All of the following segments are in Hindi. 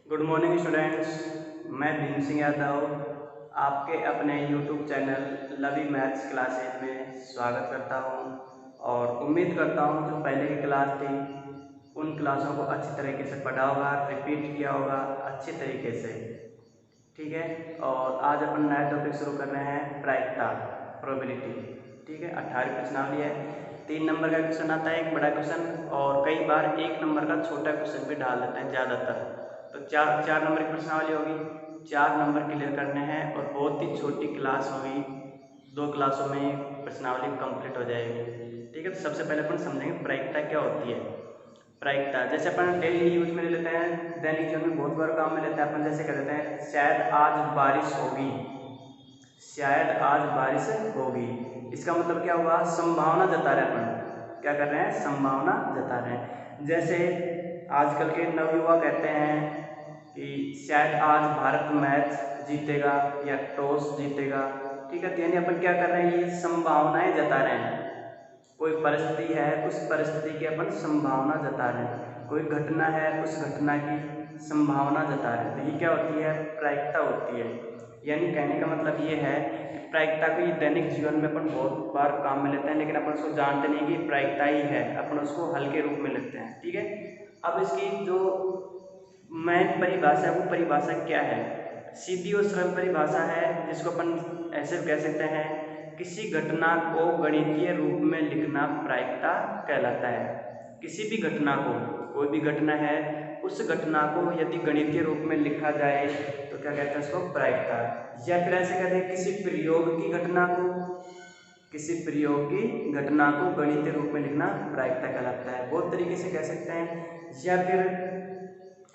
Good morning students. मैं भीम सिंह यादव आपके अपने यूट्यूब चैनल लवी मैथ्स क्लासेज में स्वागत करता हूं और उम्मीद करता हूं जो पहले की क्लास थी उन क्लासों को अच्छी तरीके से पढ़ा होगा, रिपीट किया होगा अच्छी तरीके से। ठीक है, और आज अपन नया टॉपिक शुरू कर रहे हैं प्रायिकता, प्रोबेबिलिटी। ठीक है, 18 प्रश्नावली है। 3 नंबर का क्वेश्चन आता है, एक बड़ा क्वेश्चन, और कई बार 1 नंबर का छोटा क्वेश्चन भी डाल देते हैं ज़्यादातर। तो चार नंबर की प्रश्नावली होगी, 4 नंबर क्लियर करने हैं और बहुत ही छोटी क्लास होगी, 2 क्लासों में प्रश्नावली कंप्लीट हो जाएगी। ठीक है, तो सबसे पहले अपन समझेंगे प्रायिकता क्या होती है। प्रायिकता जैसे अपन डेली यूज में ले लेते हैं, दैनिक जीवन में बहुत बार काम में लेते हैं। अपन जैसे कह देते हैं शायद आज बारिश होगी, शायद आज बारिश होगी। इसका मतलब क्या हुआ? संभावना जता रहे हैं। अपन क्या कर रहे हैं? संभावना जता रहे हैं। जैसे आजकल के नवयुवा कहते हैं कि शायद आज भारत मैच जीतेगा या टॉस जीतेगा। ठीक है, तो यानी अपन क्या कर रहे हैं? ये संभावनाएं जता रहे हैं। कोई परिस्थिति है, उस परिस्थिति की अपन संभावना जता रहे हैं। कोई घटना है, उस घटना की संभावना जता रहे हैं। तो ये क्या होती है? प्रायिकता होती है। यानी कहने का मतलब ये है कि प्रायिकता को ये दैनिक जीवन में अपन बहुत बार काम में लेते हैं, लेकिन अपन उसको जानते नहीं कि प्रायिकता ही है, अपन उसको हल्के रूप में लेते हैं। ठीक है, अब इसकी जो मेन परिभाषा है वो परिभाषा क्या है? सीधी और सरल परिभाषा है, जिसको अपन ऐसे कह सकते हैं, किसी घटना को गणितीय रूप में लिखना प्रायिकता कहलाता है। किसी भी घटना को, कोई भी घटना है, उस घटना को यदि गणितीय रूप में लिखा जाए तो क्या कहते हैं? उसको प्रायिकता। या फिर ऐसे कहते हैं किसी प्रयोग की घटना को, किसी प्रयोग की घटना को गणितीय रूप में लिखना प्रायिकता कहलाता है। बहुत तरीके से कह सकते हैं। या फिर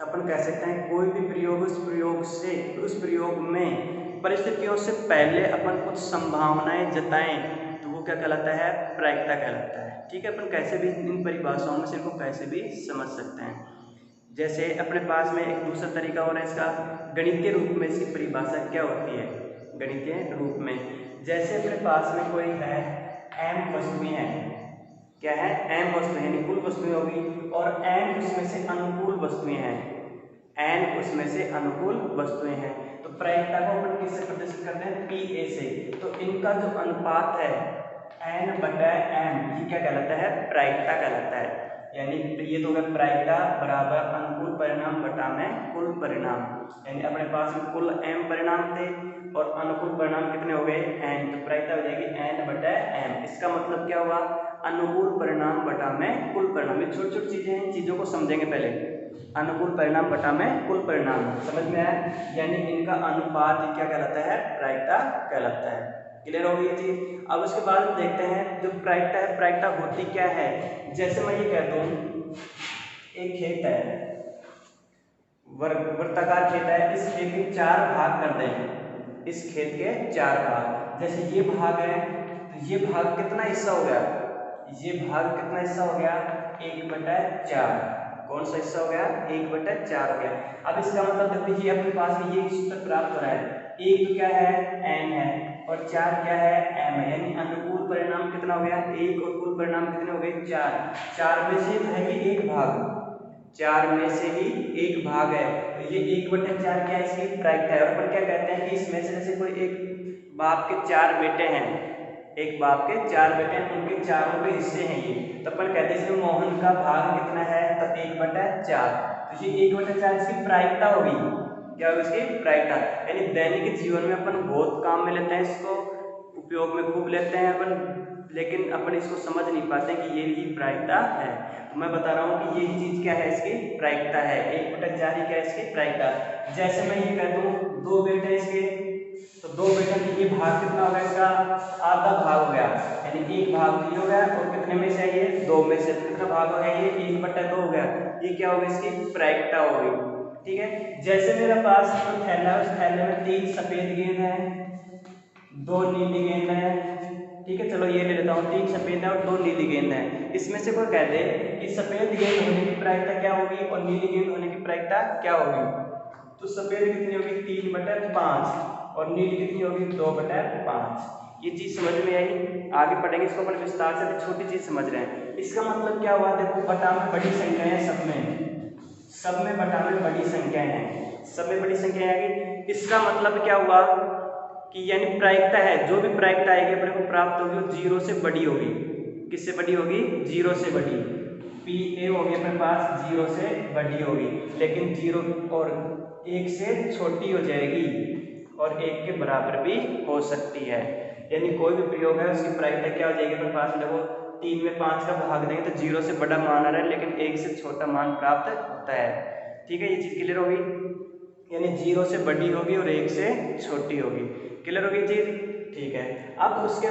अपन कह सकते हैं कोई भी प्रयोग, उस प्रयोग में परिस्थितियों से पहले अपन कुछ संभावनाएं जताएं तो वो क्या कहलाता है? प्रायिकता कहलाता है। ठीक है, अपन कैसे भी इन परिभाषाओं में से इनको कैसे भी समझ सकते हैं। जैसे अपने पास में एक दूसरा तरीका और है इसका, गणितीय रूप में इसकी परिभाषा क्या होती है? गणितीय रूप में जैसे अपने पास में कोई है, m वस्तुएं हैं। क्या है? m वस्तुएं, यानी कुल वस्तुएं होगी, और n उसमें से अनुकूल वस्तुएं हैं। n उसमें से अनुकूल वस्तुएं हैं। तो प्रायिकता को अपन किससे प्रदर्शित करते हैं? Pa से। तो इनका जो अनुपात है n/m, ये क्या कहलाता है? प्रायिकता कहलाता है। यानी ये तो होगा प्रायिकता बराबर अनुकूल परिणाम बटा में कुल परिणाम। यानी अपने पास में कुल m परिणाम थे और अनुकूल परिणाम कितने हो गए? n। तो प्रायिकता हो जाएगी n/m। इसका मतलब क्या हुआ? अनुकूल परिणाम बटा में कुल परिणाम। ये छोटी छोटी चीजें हैं, इन चीजों को समझेंगे पहले। अनुकूल परिणाम बटा में कुल परिणाम, समझ में आया? यानी इनका अनुपात क्या कहलाता है? प्रायिकता कहलाता है। क्लियर हो गई ये चीज? अब उसके बाद हम देखते हैं जो प्रायिकता है, प्रायिकता होती क्या है। जैसे मैं ये कह दूं, एक खेत है, वृत्ताकार खेत है, इस खेत के 4 भाग कर दें। इस खेत के 4 भाग, जैसे ये भाग है, तो ये भाग कितना हिस्सा हो गया? ये भाग कितना हिस्सा हो गया? 1/4। कौन सा हिस्सा हो गया? 1/4 हो गया। अब इसका मतलब देखिए अपने पास में ये सूत्र प्राप्त हो रहा है। एक तो क्या है? n है, और 4 क्या है? m है। यानी अनुकूल परिणाम कितना हो गया? 1, और कुल परिणाम कितने हो गए? 4। 4 में से है कि एक भाग, 4 में से ही एक भाग है, तो ये 1/4 क्या है? इसकी प्रायिकता है। और अपन क्या कहते हैं कि इसमें से जैसे कोई एक बाप के 4 बेटे हैं, एक बाप के 4 बेटे हैं, उनके चारों के हिस्से हैं ये, तो अपन कहते हैं इसमें मोहन का भाग कितना है? तो 1/4। तो ये 1/4 इसकी प्रायिकता होगी। क्या होगी इसकी? प्रायिकता। यानी दैनिक जीवन में अपन बहुत काम में लेते हैं, इसको उपयोग में खूब लेते हैं अपन, लेकिन अपन इसको समझ नहीं पाते कि ये ही प्रायिकता है। तो मैं बता रहा हूँ कि ये चीज क्या है? इसकी प्रायिकता है। 1/4 ही क्या है? इसकी प्रायिकता। जैसे मैं ये कह दूं 2 बेटे इसके, तो 2 बेटा में ये भाग कितना हो गया? इसका आधा भाग हो गया, यानी एक भाग तो ये हो गया, और कितने में से है ये? 2 में से। कितना भाग हो गया? ये 1/2 हो गया। ये क्या हो गया? इसकी प्रायिकता हो गई। ठीक है, जैसे मेरे पास जो थैला है, उस थैले में 3 सफेद गेंद है, 2 नीली गेंद है। ठीक है, चलो ये ले लेता हूँ, 3 सफेद है और 2 नीली गेंद है। इसमें से कोई कह दे कि सफेद गेंद होने की प्रायिकता क्या होगी और नीली गेंद होने की प्रायिकता क्या होगी, तो सफेद कितनी होगी? 3/5, और नीली कितनी होगी? 2/5। ये चीज समझ में आई? आगे पढ़ेंगे इसको अपन विस्तार से, छोटी चीज समझ रहे हैं। इसका मतलब क्या हुआ? देखो बटा में बड़ी संख्या है, सब में सब में बटा में बड़ी संख्याएं हैं, सब में बड़ी संख्या आएगी। इसका मतलब क्या हुआ कि यानी प्रायिकता है, जो भी प्रायिकता आएगी अपने को प्राप्त होगी वो 0 से बड़ी होगी। किससे बड़ी होगी? 0 से बड़ी। पी ए होगी अपने पास 0 से बड़ी होगी, लेकिन 0 और 1 से छोटी हो जाएगी और 1 के बराबर भी हो सकती है। यानी कोई भी प्रयोग है उसकी प्रायिकता क्या हो जाएगी अपने पास? देखो 3 में 5 का भाग देंगे तो 0 से बड़ा मान आ रहा है, लेकिन 1 से छोटा मान प्राप्त होता है। ठीक है, ये चीज़ क्लियर होगी। यानी 0 से बड़ी होगी और 1 से छोटी होगी। क्लियर होगी चीज़? ठीक है। अब उसके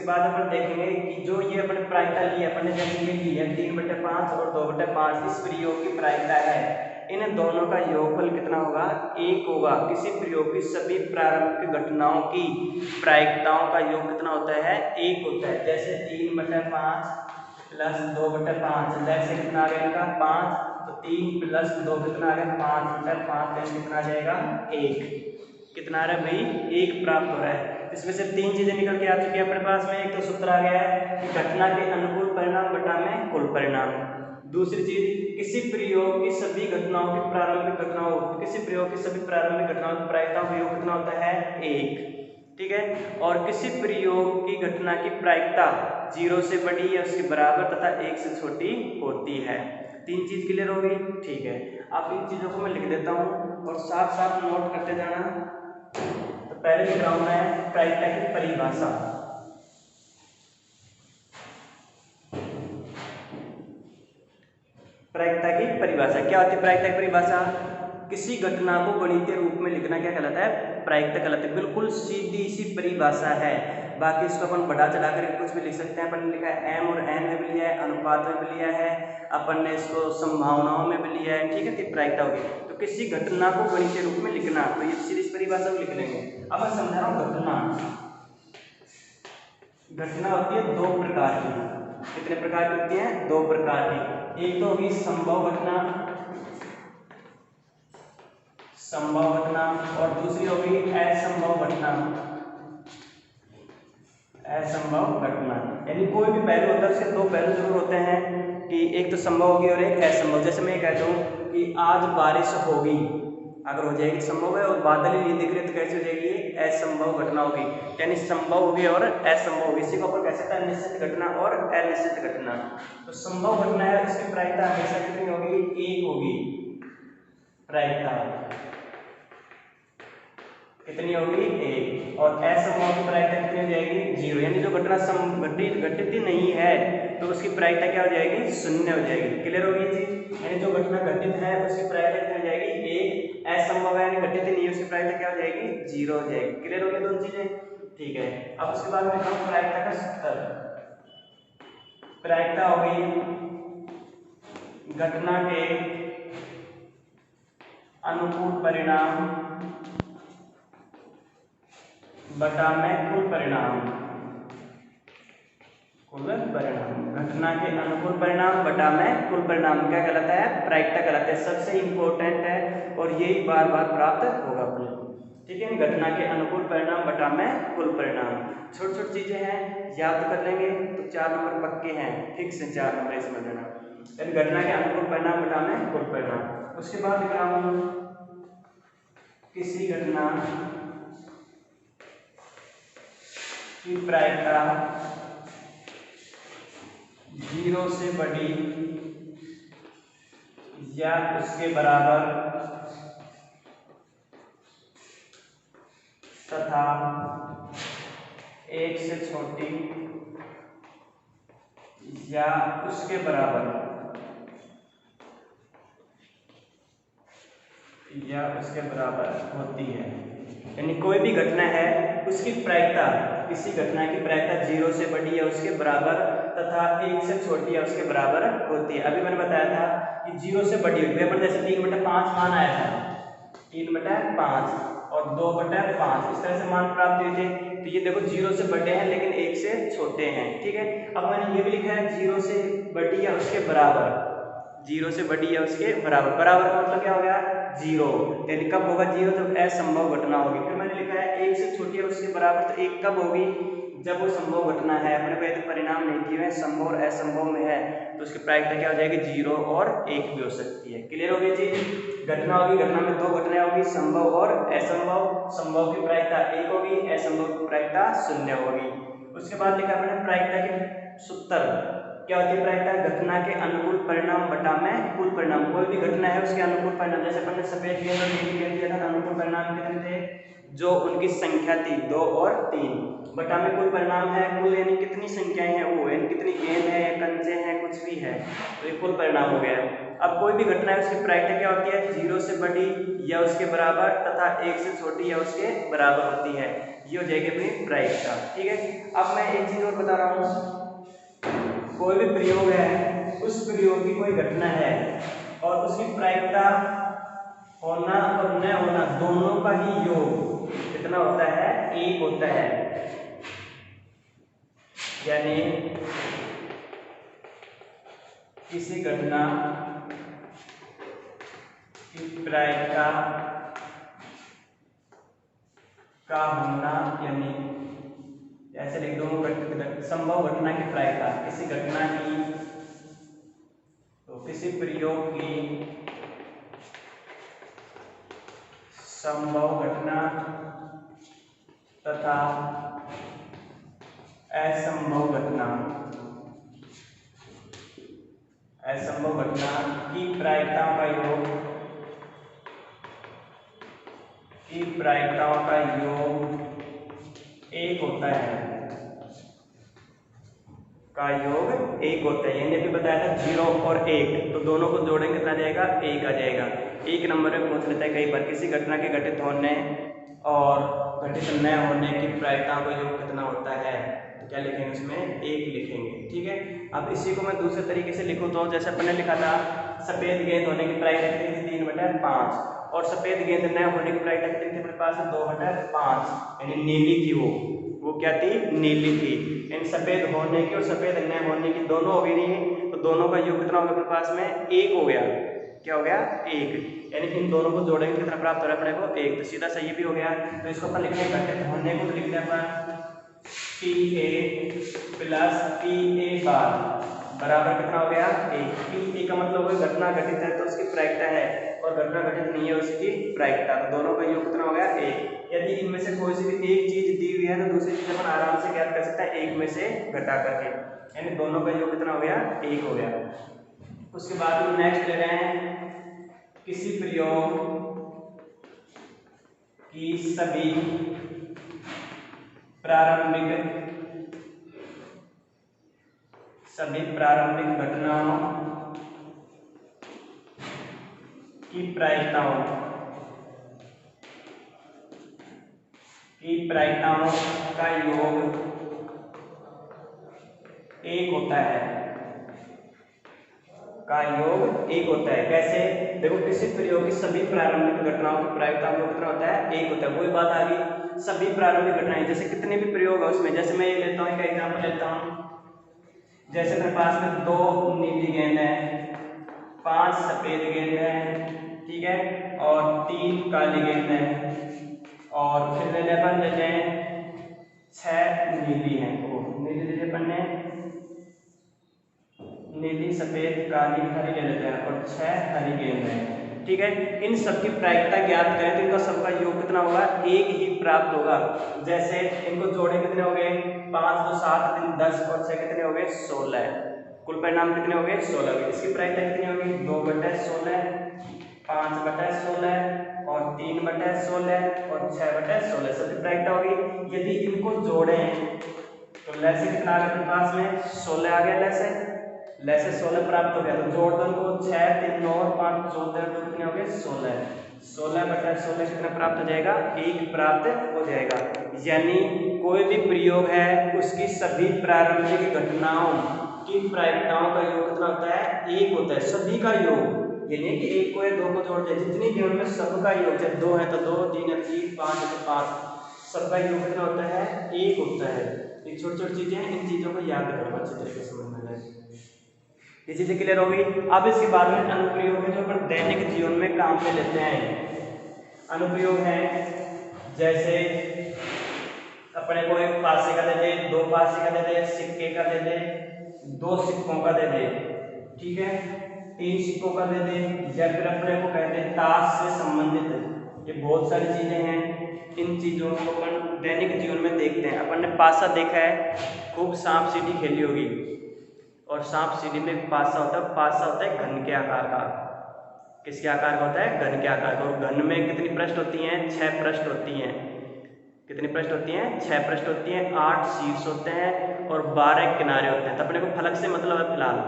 बाद अपन देखेंगे कि जो ये अपने प्रायिकता ली है अपन ने, जैसे ये ली है 3/5 और 2/5, इस प्रयोग की प्रायिकता है, इन दोनों का योगफल कितना होगा? 1 होगा। किसी प्रयोग की सभी प्रारंभिक घटनाओं की प्रायिकताओं का योग कितना होता है? 1 होता है। जैसे 3/5 प्लस 2/5, जैसे कितना आ गया इनका? 5, तो 3 प्लस 2 कितना आ गया? 5/5, कितना आ जाएगा? 1। कितना आ रहा है भाई? 1 प्राप्त हो रहा है। इसमें से 3 चीजें निकल के आ चुकी है अपने पास में। एक तो सूत्र आ गया है कि घटना के अनुकूल परिणाम बटा में कुल परिणाम। दूसरी चीज, किसी प्रयोग की सभी घटनाओं की प्रारंभिक घटनाओं किसी प्रयोग की सभी प्रारंभिक घटनाओं की प्रायिकताओं का योग कितना होता है? 1। ठीक है। और किसी प्रयोग की घटना की प्रायिकता 0 से बड़ी या उसके बराबर तथा 1 से छोटी होती है। 3 चीज क्लियर होगी? ठीक है। अब इन चीजों को मैं लिख देता हूँ और साथ साथ नोट करते जाना। तो पहले लिख रहा हूं मैं प्रायिकता की परिभाषा। प्रायिकता की परिभाषा क्या होती है? प्रायिकता की परिभाषा, किसी घटना को गणितीय रूप में लिखना क्या कहलाता है? प्रायिकता कहलाता है। बिल्कुल सीधी सी परिभाषा है। बाकी इसको अपन बढ़ा चढ़ा कर कुछ भी लिख सकते हैं। अपन ने लिखा है एम और एन में भी लिया है, अनुपात में भी लिया है, अपन ने इसको संभावनाओं में भी लिया है। ठीक है, तो प्रायिकता होगी। तो किसी घटना को गणितीय रूप में लिखना, तो ये सीधी परिभाषा को लिख लेंगे। अब मैं समझा रहा हूँ घटना होती है 2 प्रकार की। कितने प्रकार की होती है? 2 प्रकार की। एक तो होगी संभव घटना, और दूसरी होगी असंभव घटना। असंभव घटना यानी कोई भी पहलू होता है उसके 2 पहलू जरूर होते हैं, कि एक तो संभव होगी और एक असंभव। जैसे मैं कहता हूँ कि आज बारिश होगी, अगर हो जाएगी संभव है, और बादल ही नहीं दिख रहे तो कैसे हो जाएगी? असंभव घटना होगी। यानी संभव होगी और असंभव होगी। इसी को अपन कह सकते हैं निश्चित घटना और अनिश्चित घटना। तो संभव घटना है, इसकी प्रायिकता हमेशा कितनी होगी? 1 होगी। प्रायिकता कितनी होगी? 1। और असंभव की प्रायिकता कितनी हो जाएगी? 0। यानी जो घटना घटित ही नहीं है तो उसकी प्रायिकता क्या हो जाएगी? 0 हो जाएगी। क्लियर होगी चीज? यानी जो घटना घटित है उसकी प्रायिकता कितनी हो जाएगी? 1। असंभव है यानी घटित ही नहीं है, उसकी प्रायिकता क्या हो जाएगी? 0 हो जाएगी। क्लियर हो गई दोनों चीजें? ठीक है। अब उसके बाद में हम प्रायिकता का सूत्र। प्रायिकता हो गई घटना के अनुकूल परिणाम बटा में कुल परिणाम। घटना के अनुकूल परिणाम बटा में कुल परिणाम क्या कहलाता है? प्रायिकता कहलाता है। सबसे इंपॉर्टेंट है और यही बार बार प्राप्त होगा अपने को। ठीक है, घटना के अनुकूल परिणाम बटा में कुल परिणाम। छोटी छोटी चीजें हैं, याद कर लेंगे तो 4 नंबर पक्के हैं, फिक्स है 4 नंबर इसमें देना। घटना के अनुकूल परिणाम बटा में कुल परिणाम। उसके बाद लिख रहा हूं किसी घटना की प्रायिकता 0 से बड़ी या उसके बराबर तथा 1 से छोटी या उसके बराबर होती है। यानी कोई भी घटना है उसकी प्रायिकता, किसी घटना की प्रायिकता 0 से बड़ी या उसके बराबर तथा 1 से छोटी या उसके बराबर होती है। अभी मैंने बताया था कि 0 से बड़ी होती है। जैसे 3/5 मान आया था, 3/5 और 2/5 इस तरह से मान प्राप्त हुए थे। तो ये देखो 0 से बड़े हैं लेकिन 1 से छोटे हैं। ठीक है। अब मैंने ये भी लिखा है 0 से बड़ी या उसके बराबर। 0 से बड़ी या उसके बराबर, बराबर का मतलब क्या हो गया? 0। यानी कब होगा 0? जब असंभव घटना होगी। फिर मैंने लिखा है 1 से छोटी या उसके बराबर, तो 1 कब होगी? जब वो संभव घटना है, अपने को यदि परिणाम नेगेटिव है, संभव और असंभव में है, तो उसकी प्रायिकता क्या हो जाएगी, 0 और 1 भी हो सकती है। क्लियर हो गई चीज। घटना होगी, घटना में दो घटनाएं होगी, संभव और असंभव। संभव की प्रायिकता 1 होगी, असंभव की प्रायिकता 0 होगी। उसके बाद लिखा अपने प्रायिकता के सूत्र क्या होती है। प्रायिकता घटना के अनुकूल परिणाम बटा में कुल परिणाम। कोई भी घटना है उसके अनुकूल परिणाम, जैसे अपन ने सफेद गेंद और नीली गेंद दिया था, अनुकूल परिणाम कितने थे, जो उनकी संख्या थी 2 और 3, बटा में कुल परिणाम है, कुल यानी कितनी संख्याएं हैं वो, यानी कितनी गेंद है, कंचे हैं, कुछ भी है, तो ये कुल परिणाम हो गया। अब कोई भी घटना है उसकी प्रायिकता क्या होती है, 0 से बड़ी या उसके बराबर तथा 1 से छोटी या उसके बराबर होती है। ये हो जाएगी अपनी प्रायिकता। ठीक है। अब मैं एक चीज और बता रहा हूँ, कोई भी प्रयोग है, उस प्रयोग की कोई घटना है और उसकी प्रायिकता होना और न होना दोनों का ही योग कितना होता है, 1 होता है। यानी किसी घटना की प्रायिकता का होना, यानी ऐसे लिख दो, संभव घटना की प्रायिकता, किसी घटना की, तो किसी प्रयोग की संभव घटना तथा असंभव घटना, असंभव घटना की प्रायिकताओं का योग, की प्रायिकताओं का योग 1 होता है, का योग 1 होता है। यानी अभी बताया था 0 और 1, तो दोनों को जोड़ेंगे कितना जाएगा, 1 आ जाएगा। 1 नंबर में पूछ लेता है कई बार, किसी घटना के घटित होने और घटित न होने की प्रायिकताओं का योग कितना होता है, तो क्या लिखेंगे उसमें, 1 लिखेंगे। ठीक है। अब इसी को मैं दूसरे तरीके से लिखूँ तो जैसे अपन ने लिखा था, सफेद गेंद होने की प्रायिकता कितनी थी, 3/5, और सफेद गेंद न होने की प्रायिकता कितनी थी अपने पास, 2/5, यानी नीली थी वो क्या थी, नीली थी। इन सफेद होने की और सफेद न होने की दोनों हो गई नहीं, तो दोनों का योग कितना हो गया अपने पास में, 1 हो गया। क्या हो गया, 1, यानी इन दोनों को जोड़ेंगे कितना प्राप्त हो रहा है अपने को, 1, तो सीधा सही भी हो गया। तो इसको अपन लिखते हैं घटित होने को, तो लिखते हैं अपन PA प्लस PA बार बराबर कितना हो गया, 1। PA का मतलब है घटना घटित है तो उसकी प्रायिकता है, और घटना घटित नहीं है उसकी प्रायिकता, तो दोनों का योग कितना हो गया, 1। यदि इनमें से कोई सी भी एक चीज दी हुई है तो दूसरी चीज अपन आराम से ज्ञात कर सकते हैं 1 में से घटा करके, यानी दोनों का योग कितना हो गया, 1 हो गया। उसके बाद हम नेक्स्ट ले रहे हैं, किसी प्रयोग की सभी प्रारंभिक घटनाओं की प्रायिकताओं का योग 1 होता है, का योग 1 होता है। कैसे, देखो किसी प्रयोग की सभी प्रारंभिक घटनाओं की प्रायिकताओं का कितना होता है, 1 होता है। वही बात आ गई, सभी प्रारंभिक घटनाएं, जैसे कितने भी प्रयोग है उसमें, जैसे मैं ये लेता हूँ, एक एग्जाम्पल लेता हूँ, जैसे मेरे पास में 2 नीली गेंद है, 5 सफेद गेंद है, ठीक है, और 3 काली गेंद है, और फिर ले लेते हैं 6 नीली है, नीली ले अपन ने, नीली सफेद काली हरी ले लेते हैं, और 6 हरी गेंद है। ठीक है। इन सबकी प्रायिकता ज्ञात करें तो इनका सबका योग कितना होगा, 1 ही प्राप्त होगा। जैसे इनको जोड़े कितने हो गए, 5 2 7 3 10 और 6 कितने हो गए, 16। कुल परिणाम कितने हो गए, 16 हो गए। इसकी प्रायिकता कितनी होगी, 2/16, 5/16 और 3/16 और 6/16 सबकी प्रायिकता होगी। यदि इनको जोड़ें तो लैसे कितना आ गया अपने पास में, 16 आ गया, लैसे 16 प्राप्त हो गया। तो जोड़ दो इनको, 6 3 9 और 5 14 तो कितने हो गए, 16। 16/16 कितना प्राप्त हो जाएगा, 1 प्राप्त हो जाएगा। यानी कोई भी प्रयोग है उसकी सभी प्रारंभिक घटनाओं की प्रायिकताओं का योग कितना होता है, 1 होता है, सभी का योग। यानी कि 1 को या 2 को जोड़ दे, जितनी भी उनमें सबका योग, चाहे 2 है तो 2, 3 है 3, 5 है तो 5, सबका योग कितना होता है, 1 होता है। ये छोटी छोटी चीजें हैं, इन चीजों को याद रखना, अच्छे तरीके से समझ में आए। ये चीजें क्लियर होगी। अब इसके बाद में अनुप्रयोग है जो अपन दैनिक जीवन में काम में लेते हैं। अनुप्रयोग है जैसे अपने को एक पासे का दे दे, दो पासे का दे दे, सिक्के का दे दे, दो सिक्कों का दे दे, ठीक है, तीन सिक्कों का दे दे, या फिर अपने को कहते हैं ताश से संबंधित ये बहुत सारी चीजें हैं। इन चीजों को अपन दैनिक जीवन में देखते हैं। अपन ने पासा देखा है, खूब सांप सीढ़ी खेली होगी, और सांप सीढ़ी में एक पासा होता है, पासा होता है घन के आकार का। किसके आकार का होता है? घन के आकार का। और घन में कितनी पृष्ठ होती हैं? 6 पृष्ठ होती हैं। कितनी पृष्ठ होती हैं? 6 पृष्ठ होती हैं, 8 शीर्ष होते हैं और 12 किनारे होते हैं। तो अपने को फलक से मतलब है फिलहाल,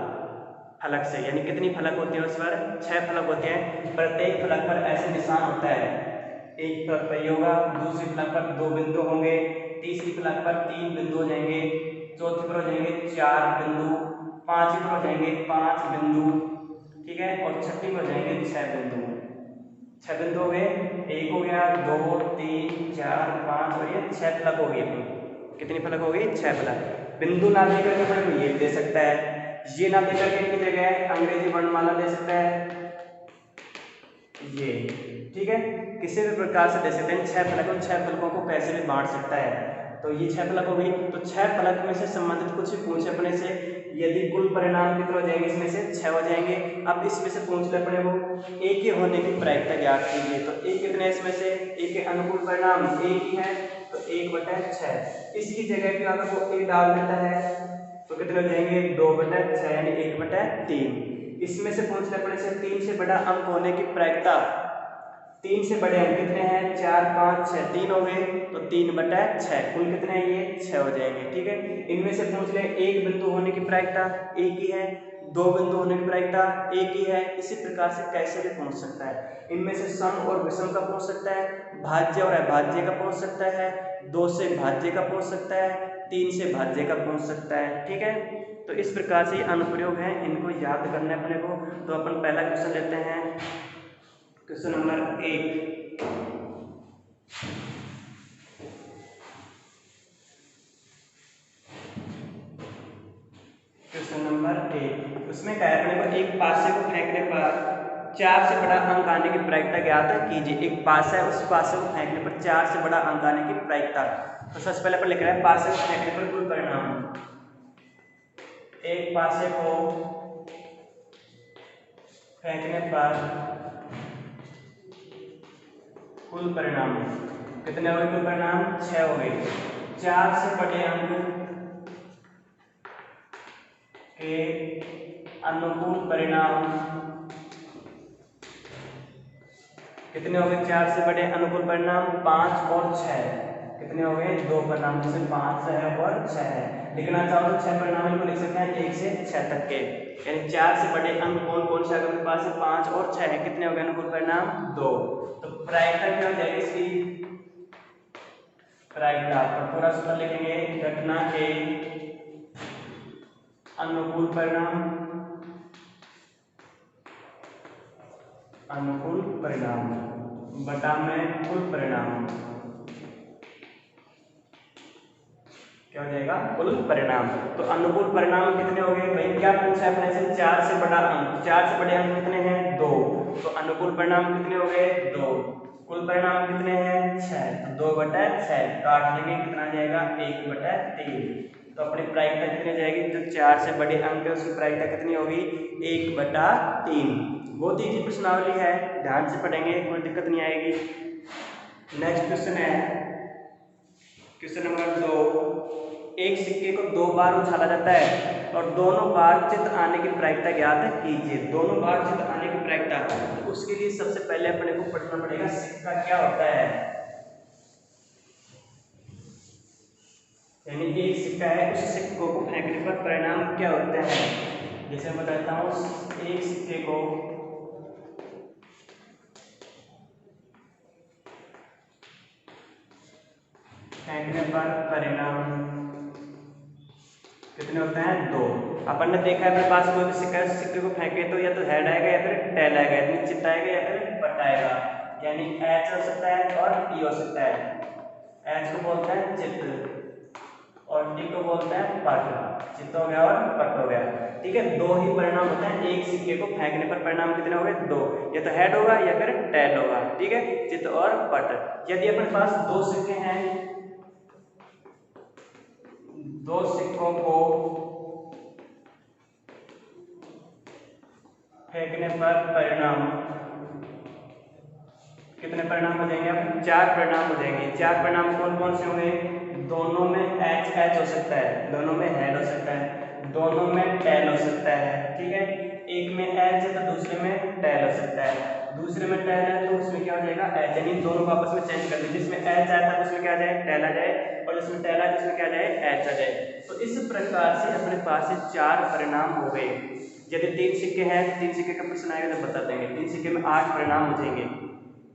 फलक से, यानी कितनी फलक होती है उस पर? 6 फलक होते हैं। प्रत्येक फलक पर ऐसे निशान होता है, एक फलक पर ये होगा, दूसरी फलक पर 2 बिंदु होंगे, तीसरी फलक पर 3 बिंदु हो जाएंगे, चौथी पर हो जाएंगे 4 बिंदु, पांचवी पर हो जाएंगे 5 बिंदु, ठीक है, और छठी पर जाएंगे 6 बिंदु। 6 बिंदु हो गए, एक हो गया, 2 3 4 5 और ये 6 फलक हो गई। कितनी फलक हो गई? 6 फलक। बिंदु ना देकर के अपने को ये दे सकता है, ये ना देकर के इनकी जगह अंग्रेजी वर्णमाला दे सकता है ये, ठीक है, किसी भी प्रकार से दे सकते हैं। 6 फलकों, 6 फलकों को कैसे भी बांट सकता है। तो ये 6 फलक हो गई। तो 6 फलक में से संबंधित कुछ भी पूछे अपने से, यदि कुल परिणाम कितने हो जाएंगे? इसमें से 6 हो जाएंगे। अब इसमें से पूछ ले अपने को ए के होने की प्रायिकता ज्ञात कीजिए। तो ए कितने है इसमें से? ए के अनुकूल परिणाम ए ही है, तो 1/6। इसकी जगह पे अगर वो ए डाल देता है तो कितने हो जाएंगे? 2/6 यानी 1/3। इसमें से पूछ ले अपने से 3 से बड़ा अंक होने की प्रायिकता। 3 से बड़े अंक कितने हैं? 4 5 6, 3 हो गए तो 3/6। कुल कितने हैं? ये 6 हो जाएंगे, ठीक है। इनमें से पूछ ले एक बिंदु होने की प्रायिकता एक ही है, 2 बिंदु होने की प्रायिकता एक ही है। इसी प्रकार से कैसे भी पूछ सकता है। इनमें से सम और विषम का पूछ सकता है, भाज्य और अभाज्य का पूछ सकता है, 2 से भाज्य का पूछ सकता है, 3 से भाज्य का पूछ सकता है, ठीक है। तो इस प्रकार से ये अनुप्रयोग हैं, इनको याद करना है अपने को। तो अपन पहला क्वेश्चन लेते हैं, क्वेश्चन नंबर 1। क्वेश्चन नंबर 1, उसमें क्या है अपने को, एक पासे को फेंकने पर 4 से बड़ा अंक आने की प्रायिकता ज्ञात कीजिए। एक पासा है, उस पासे को फेंकने पर 4 से बड़ा अंक आने की प्रायिकता। तो सबसे पहले पर लिख रहे हैं पासे को फेंकने पर कुल परिणाम। एक पासे को फेंकने पर कुल परिणाम कितने हो गए? कुल परिणाम 6 हो गए। 4 से बड़े अंक के अनुकूल परिणाम कितने हो गए? 4 से बड़े अनुकूल परिणाम 5 और 6। कितने हो गए? 2 परिणाम, जैसे 5 है और 6 है। लिखना चाहो तो 6 परिणाम इनको लिख सकते हैं 1 से 6 तक के, यानी 4 से बड़े अंक कौन कौन से आपके पास है? 5 और 6 है। कितने हो गए अनुकूल परिणाम? 2। तो प्रायिकता क्या हो जाएगी इसकी? प्रायिकता पर पूरा सूत्र लिखेंगे, घटना के अनुकूल परिणाम, अनुकूल परिणाम बटा में कुल परिणाम, क्या हो जाएगा? कुल परिणाम। तो अनुकूल परिणाम कितने हो गए भाई? क्या पूछा है अपने से? 4 से बड़ा अंक। 4 से बड़े अंक कितने हैं? 2। तो अनुकूल परिणाम कितने हो गए? 2। कुल परिणाम कितने हैं? 6। तो 2/6 काट देंगे, कितना जाएगा? 1/3। तो अपनी प्रायिकता कितनी जाएगी? जो 4 से बड़े अंक है उसकी प्रायिकता कितनी होगी? 1/3। बहुत ही प्रश्नावली है, ध्यान से पढ़ेंगे, कोई दिक्कत नहीं आएगी। नेक्स्ट क्वेश्चन है क्वेश्चन नंबर 2। एक सिक्के को 2 बार उछाला जाता है और दोनों बार चित्त आने की प्रायिकता ज्ञात कीजिए। दोनों बार चित्त आने की प्रायिकता, तो उसके लिए सबसे पहले अपने को पढ़ना पड़ेगा सिक्का क्या होता है। यानी एक सिक्का है, उस सिक्कों को फेंकने पर परिणाम क्या होते हैं। जैसे मैं बताता हूँ, एक सिक्के को फेंकने पर परिणाम कितने होते हैं? 2। अपन ने देखा है अपने पास कोई भी सिक्का है, सिक्के को फेंके तो या तो हेड आएगा या फिर टेल आएगा, यानी चित्त आएगा या फिर पट आएगा। यानी एच हो सकता है और टी हो सकता है। एच को बोलते हैं चित्त और टी को बोलते हैं पट। चित्त हो गया और पट हो गया, ठीक है। 2 ही परिणाम होते हैं एक सिक्के को फेंकने पर। परिणाम कितने हो गए? 2। या तो हेड होगा या फिर टेल होगा, ठीक है, चित्त और पट। यदि अपने पास 2 सिक्के हैं, दो सिक्कों को फेंकने पर परिणाम, कितने परिणाम हो जाएंगे? अब 4 परिणाम हो जाएंगे। 4 परिणाम कौन कौन से होंगे? दोनों में एच एच हो सकता है, दोनों में हेड हो सकता है, दोनों में टेल हो सकता है, ठीक है। एक में एच है तो दूसरे में टेल हो सकता है, दूसरे में टेल है तो उसमें क्या हो जाएगा? एच, यानी दोनों को आपस में चेंज कर दें, जिसमें एच आया था उसमें क्या आ जाए? टेल आ जाए, और जिसमें टेल आया उसमें क्या आ जाए? एच आ जाए। तो इस प्रकार से अपने पास 4 परिणाम हो गए। यदि 3 सिक्के हैं तो 3 सिक्के का प्रश्न आएगा तो बता देंगे। 3 सिक्के में 8 परिणाम हो जाएंगे।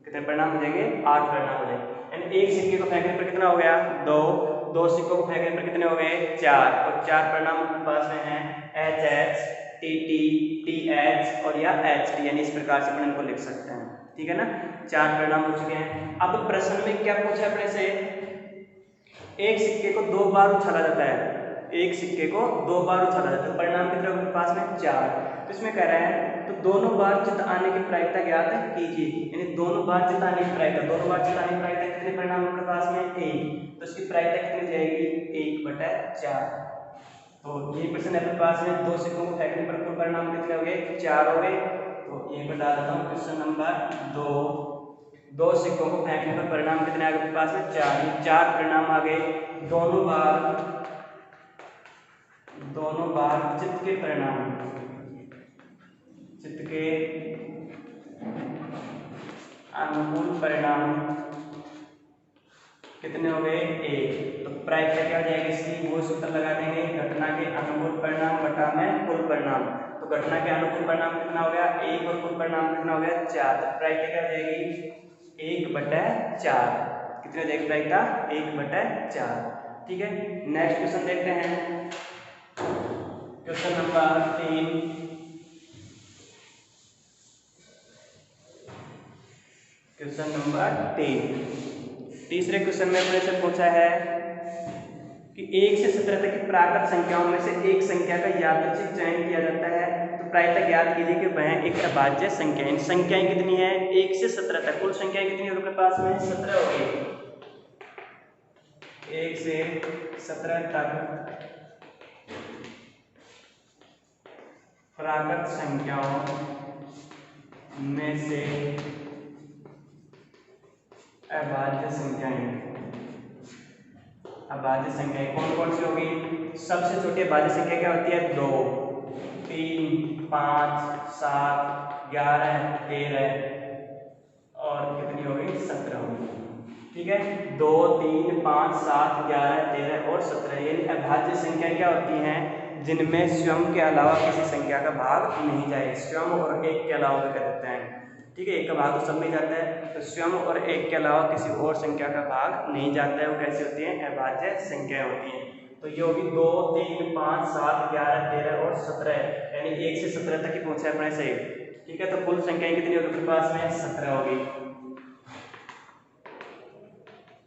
कितने परिणाम हो जाएंगे? 8 परिणाम हो जाएंगे। यानी एक सिक्के को फेंकने पर कितना हो गया? 2, 2 सिक्कों को फेंकने पर कितने हो गए? 4, और 4 परिणाम अपने पास में हैं H H, T T, T H और या एच टी, यानी इस प्रकार से अपन इनको लिख सकते हैं, ठीक है ना। 4 परिणाम हो चुके हैं। अब प्रश्न में क्या पूछा अपने से? एक सिक्के को 2 बार उछाला जाता है, एक सिक्के को 2 बार उछाला जाता है, परिणाम कितने हो गए पास में? 4। तो इसमें कह रहा है तो दोनों बार चित आने की प्रायिकता ज्ञात कीजिए, यानी दोनों बार चित आने की प्रायिकता, दोनों बार चित आने की प्रायिकता कितने परिणाम होंगे पास में? 1। तो इसकी प्रायिकता कितनी जाएगी? 1/4। तो ये क्वेश्चन है अपने पास में। 2 सिक्कों को फेंकने पर कुल परिणाम कितने हो गए? 4 हो गए। तो ये बता देता हूँ क्वेश्चन नंबर 2। 2 सिक्कों को फेंकने पर परिणाम कितने आ गए अपने पास में? 4। ये 4 परिणाम आ गए। दोनों बार चित्त के परिणाम, चित्त के अनुकूल परिणाम कितने हो गए? 1। तो प्रायिकता क्या हो जाएगी इसकी? वो सूत्र लगा देंगे, घटना के अनुकूल परिणाम बटा में कुल परिणाम। तो घटना के अनुकूल परिणाम कितना हो गया? 1, और कुल परिणाम कितना हो गया? 4। तो प्रायिकता क्या हो जाएगी? 1/4। कितनी हो जाएगी प्रायिकता? 1/4, ठीक है। नेक्स्ट क्वेश्चन देखते हैं, क्वेश्चन नंबर 3। क्वेश्चन नंबर 3, तीसरे क्वेश्चन में अपने से पूछा है कि 1 से 17 तक की प्राकृत संख्याओं में से एक संख्या का यादृच्छिक चयन किया जाता है, तो प्रायिकता ज्ञात कीजिए कि वह एक अभाज्य संख्या है। संख्याएं कितनी है? 1 से 17 तक। कुल संख्याएं कितनी होगी अपने पास में? 17 होगी। 1 से 17 तक प्राकृत संख्याओं में से अभाज्य संख्याएं, अभाज्य संख्याएं कौन कौन सी होगी? सबसे छोटी अभाज्य संख्या क्या होती है? 2, 3, 5, 7, 11, 13 और कितनी होगी? 17 होगी, ठीक है। 2, 3, 5, 7, 11, 13 और 17 ये अभाज्य संख्या क्या होती हैं? जिनमें स्वयं के अलावा किसी संख्या का भाग नहीं जाए। स्वयं और एक के अलावा क्या कहते हैं, ठीक है। एक का भाग तो सब में जाता है, तो स्वयं और एक के अलावा किसी और संख्या का भाग नहीं जाता है। वो कैसी होती है? अभाज्य संख्या होती है। तो ये होगी 2, 3, 5, 7, 11, 13 और 17, यानी 1 से 17 तक ही पहुंचा है अपने सही, ठीक है। तो कुल संख्याएं कितनी होगी अपने पास में? 17 होगी।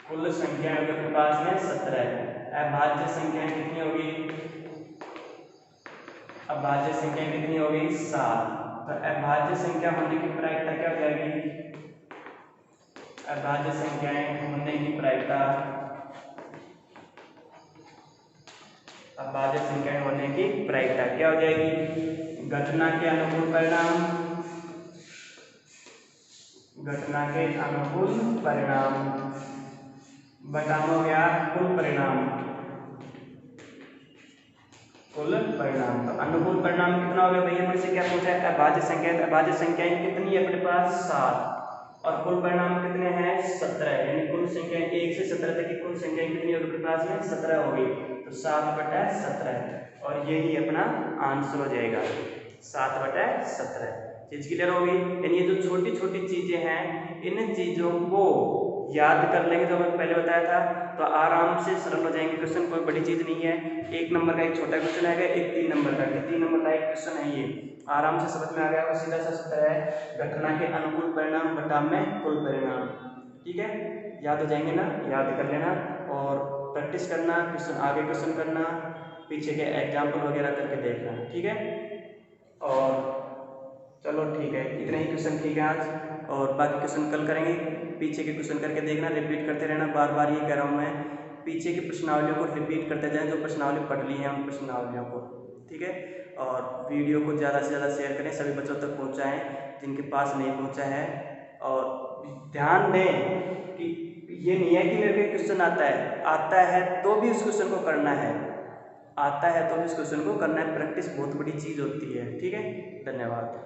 कुल संख्या होगी अपने पास में 17। अभाज्य संख्याएं कितनी होगी? अभाज्य संख्या कितनी होगी? 7। तो अभाज्य संख्या होने की प्रायिकता क्या हो जाएगी? अभाज्य संख्याएं होने की प्रायिकता, अभाज्य संख्याएं होने की प्रायिकता क्या हो जाएगी? घटना के अनुकूल परिणाम, घटना के अनुकूल परिणाम बटा हो गया कुल परिणाम, कुल परिणाम। तो अनुकूल परिणाम कितना हो गया भैया? मुझसे क्या पूछा है? अभाज्य संख्या। अभाज्य संख्याएं कितनी है अपने पास? 7, और कुल परिणाम कितने हैं? 17, यानी कुल संख्या 1 से 17 तक की कुल संख्या कितनी होगी अपने पास में? 17 होगी। तो 7/17, और यही अपना आंसर हो जाएगा 7/17। चीज क्लियर होगी? यानी ये जो छोटी छोटी चीजें हैं, इन चीजों को याद कर लेंगे, जो मैंने पहले बताया था, तो आराम से सरल हो जाएंगे क्वेश्चन। कोई बड़ी चीज नहीं है। 1 नंबर का एक छोटा क्वेश्चन है, एक 3 नंबर का, 3 नंबर का एक क्वेश्चन है। ये आराम से समझ में आ गया। सीधा सा सूत्र है, घटना के अनुकूल परिणाम बटा में कुल परिणाम, ठीक है। याद हो जाएंगे ना? याद कर लेना और प्रैक्टिस करना, क्वेश्चन आगे क्वेश्चन करना, पीछे के एग्जाम्पल वगैरह करके देखना, ठीक है। और चलो ठीक है, इतने ही क्वेश्चन ठीक है आज, और बाकी क्वेश्चन कल करेंगे। पीछे के क्वेश्चन करके देखना, रिपीट करते रहना, बार बार ये कह रहा हूँ मैं पीछे की प्रश्नावलियों को रिपीट करते जाएं, जो प्रश्नावली पढ़ ली हैं उन प्रश्नावलियों को, ठीक है। और वीडियो को ज़्यादा से ज़्यादा शेयर करें, सभी बच्चों तक पहुंचाएं जिनके पास नहीं पहुंचा है। और ध्यान दें कि ये नहीं है कि मेरे को क्वेश्चन आता है तो भी उस क्वेश्चन को करना है, आता है तो भी उस क्वेश्चन को करना है। प्रैक्टिस बहुत बड़ी चीज़ होती है, ठीक है। धन्यवाद।